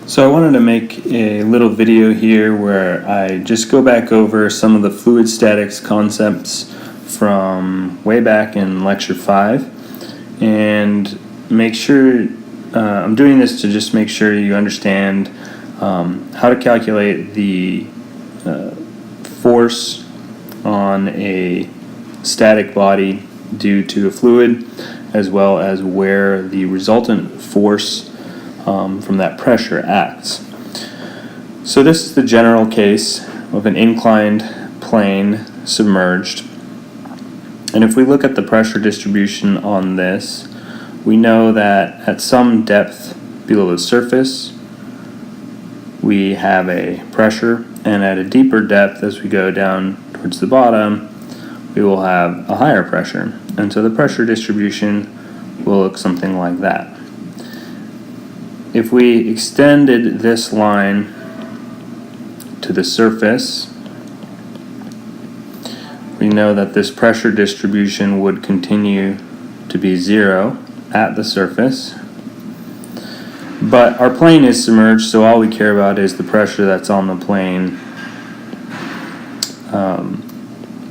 So I wanted to make a little video here where I just go back over some of the fluid statics concepts from way back in lecture 5 and make sure I'm doing this to just make sure you understand how to calculate the force on a static body due to a fluid, as well as where the resultant force from that pressure acts. So this is the general case of an inclined plane submerged. And if we look at the pressure distribution on this, we know that at some depth below the surface, we have a pressure, and at a deeper depth as we go down towards the bottom, we will have a higher pressure. And so the pressure distribution will look something like that. If we extended this line to the surface, we know that this pressure distribution would continue to be 0 at the surface. But our plane is submerged, so all we care about is the pressure that's on the plane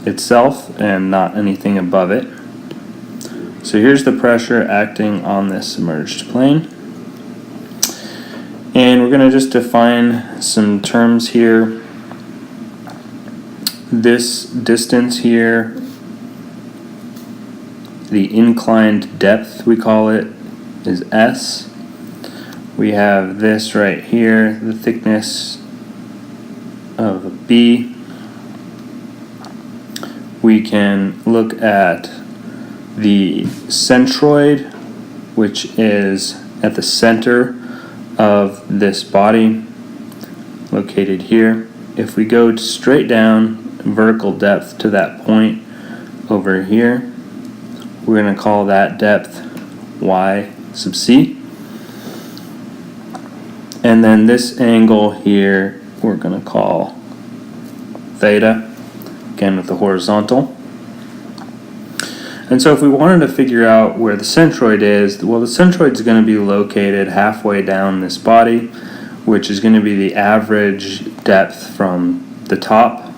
itself and not anything above it. So here's the pressure acting on this submerged plane. And we're going to just define some terms here. This distance here, the inclined depth we call it, is S. We have this right here, the thickness of a B. We can look at the centroid, which is at the center of this body, located here. If we go straight down vertical depth to that point over here, we're going to call that depth y sub c. And then this angle here we're going to call theta, again with the horizontal. And so if we wanted to figure out where the centroid is, well, the centroid is going to be located halfway down this body, which is going to be the average depth from the top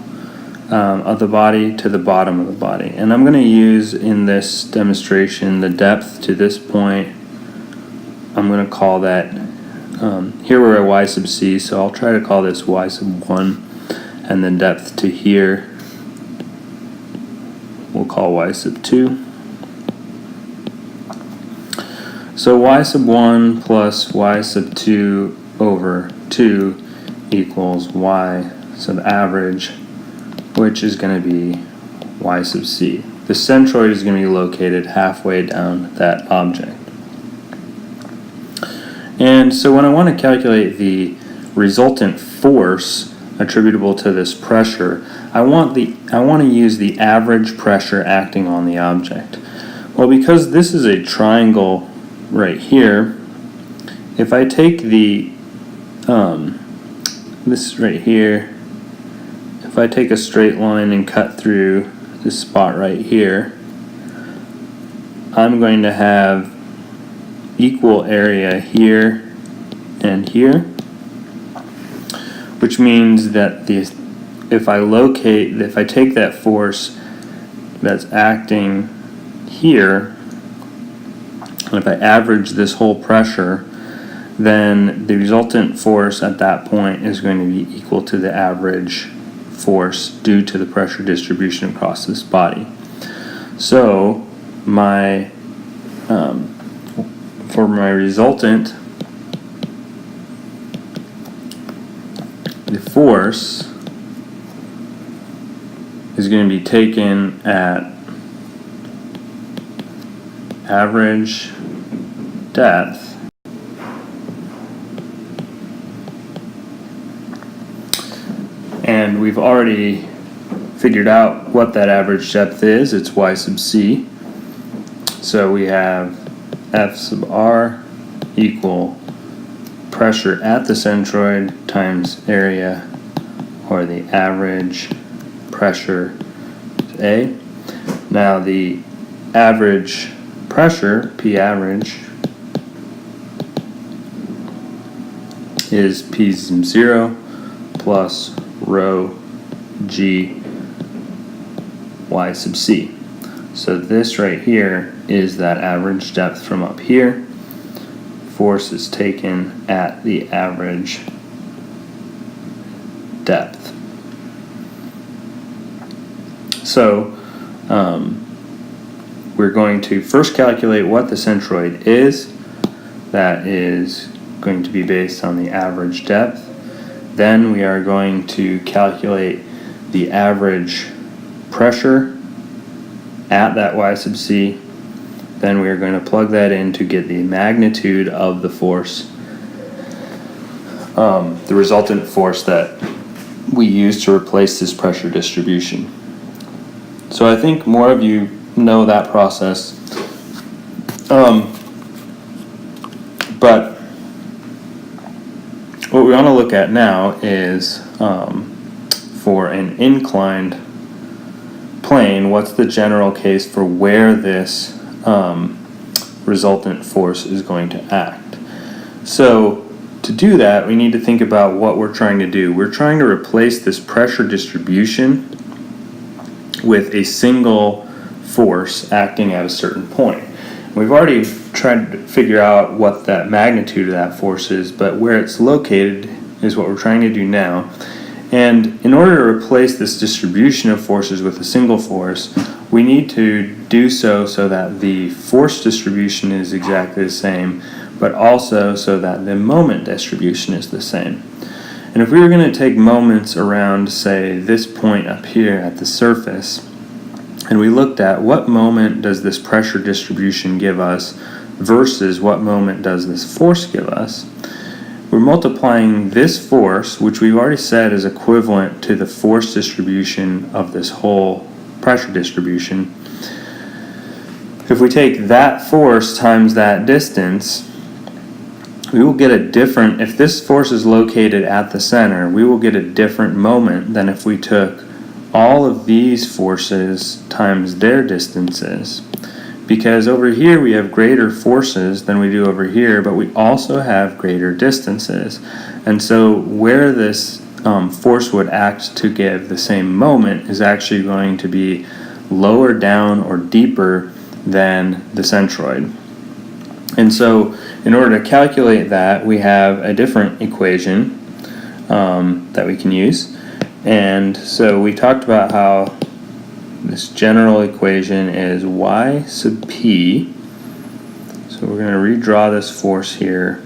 of the body to the bottom of the body. And I'm going to use in this demonstration the depth to this point. I'm going to call that, here we're at y sub c, so I'll try to call this y sub 1, and then depth to here we'll call y sub 2. So y sub 1 plus y sub 2 over 2 equals y sub average, which is going to be y sub c. The centroid is going to be located halfway down that object. And so when I want to calculate the resultant force attributable to this pressure, I want to use the average pressure acting on the object. Well, because this is a triangle right here, if I take the this right here, if I take a straight line and cut through this spot right here, I'm going to have equal area here and here, which means that if I take that force that's acting here, and if I average this whole pressure, then the resultant force at that point is going to be equal to the average force due to the pressure distribution across this body. So for my resultant, the force is going to be taken at average depth and we've already figured out what that average depth is. It's y sub c. So we have F sub r equal pressure at the centroid times area, or the average pressure, A. Now the average pressure, P average, is P sub 0 plus rho G y sub c. So this right here is that average depth from up here. Force is taken at the average depth. So we're going to first calculate what the centroid is. That is going to be based on the average depth. Then we are going to calculate the average pressure at that y sub c. Then we are going to plug that in to get the magnitude of the force, the resultant force that we use to replace this pressure distribution. So I think more of you know that process. But what we want to look at now is for an inclined plane, what's the general case for where this resultant force is going to act. So to do that, we need to think about what we're trying to do. We're trying to replace this pressure distribution with a single force acting at a certain point. We've already tried to figure out what that magnitude of that force is, but where it's located is what we're trying to do now. And in order to replace this distribution of forces with a single force, we need to do so that the force distribution is exactly the same, but also so that the moment distribution is the same. And if we were going to take moments around, say, this point up here at the surface, and we looked at what moment does this pressure distribution give us versus what moment does this force give us, we're multiplying this force, which we've already said is equivalent to the force distribution of this whole pressure distribution. If we take that force times that distance, we will get a different, if this force is located at the center, we will get a different moment than if we took all of these forces times their distances. Because over here we have greater forces than we do over here, but we also have greater distances. And so where this force would act to give the same moment is actually going to be lower down or deeper than the centroid. And so in order to calculate that, we have a different equation that we can use. And so we talked about how this general equation is y sub p. So we're going to redraw this force here,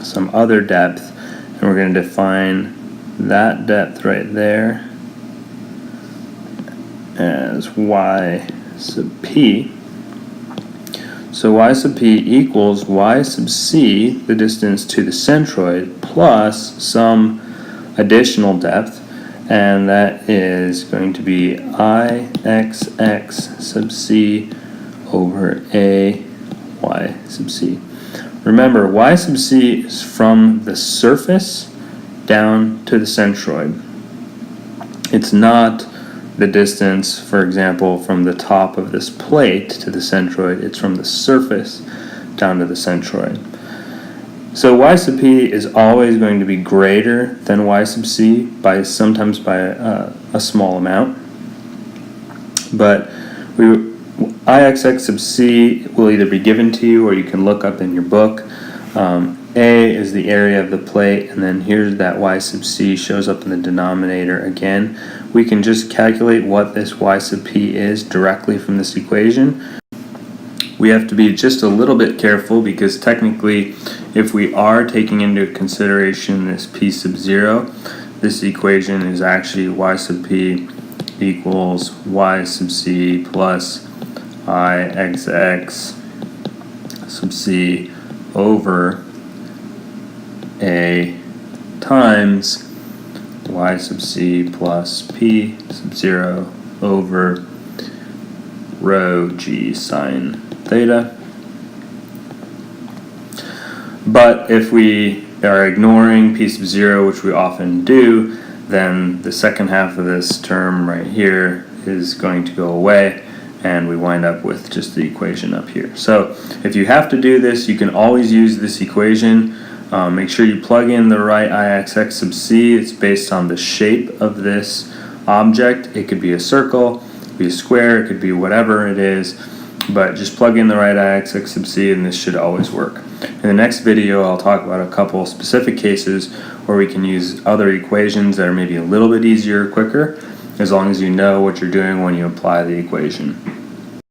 some other depth, and we're going to define that depth right there as y sub p. So y sub p equals y sub c, the distance to the centroid, plus some additional depth, and that is going to be Ixx sub c over a y sub c. Remember, y sub c is from the surface down to the centroid. It's not the distance, for example, from the top of this plate to the centroid. It's from the surface down to the centroid. So y sub p is always going to be greater than y sub c, sometimes by a small amount. But Ixx sub c will either be given to you or you can look up in your book. A is the area of the plate, and then here's that y sub c shows up in the denominator again. We can just calculate what this y sub p is directly from this equation. We have to be just a little bit careful because technically, if we are taking into consideration this p sub 0, this equation is actually y sub p equals y sub c plus Ixx sub c over a times y sub c plus p sub 0 over rho g sine theta. But if we are ignoring p sub 0, which we often do, then the second half of this term right here is going to go away, and we wind up with just the equation up here. So if you have to do this, you can always use this equation. Make sure you plug in the right Ixx sub c. It's based on the shape of this object. It could be a circle, it could be a square, it could be whatever it is, but just plug in the right Ixx sub c and this should always work. In the next video, I'll talk about a couple specific cases where we can use other equations that are maybe a little bit easier, quicker, as long as you know what you're doing when you apply the equation.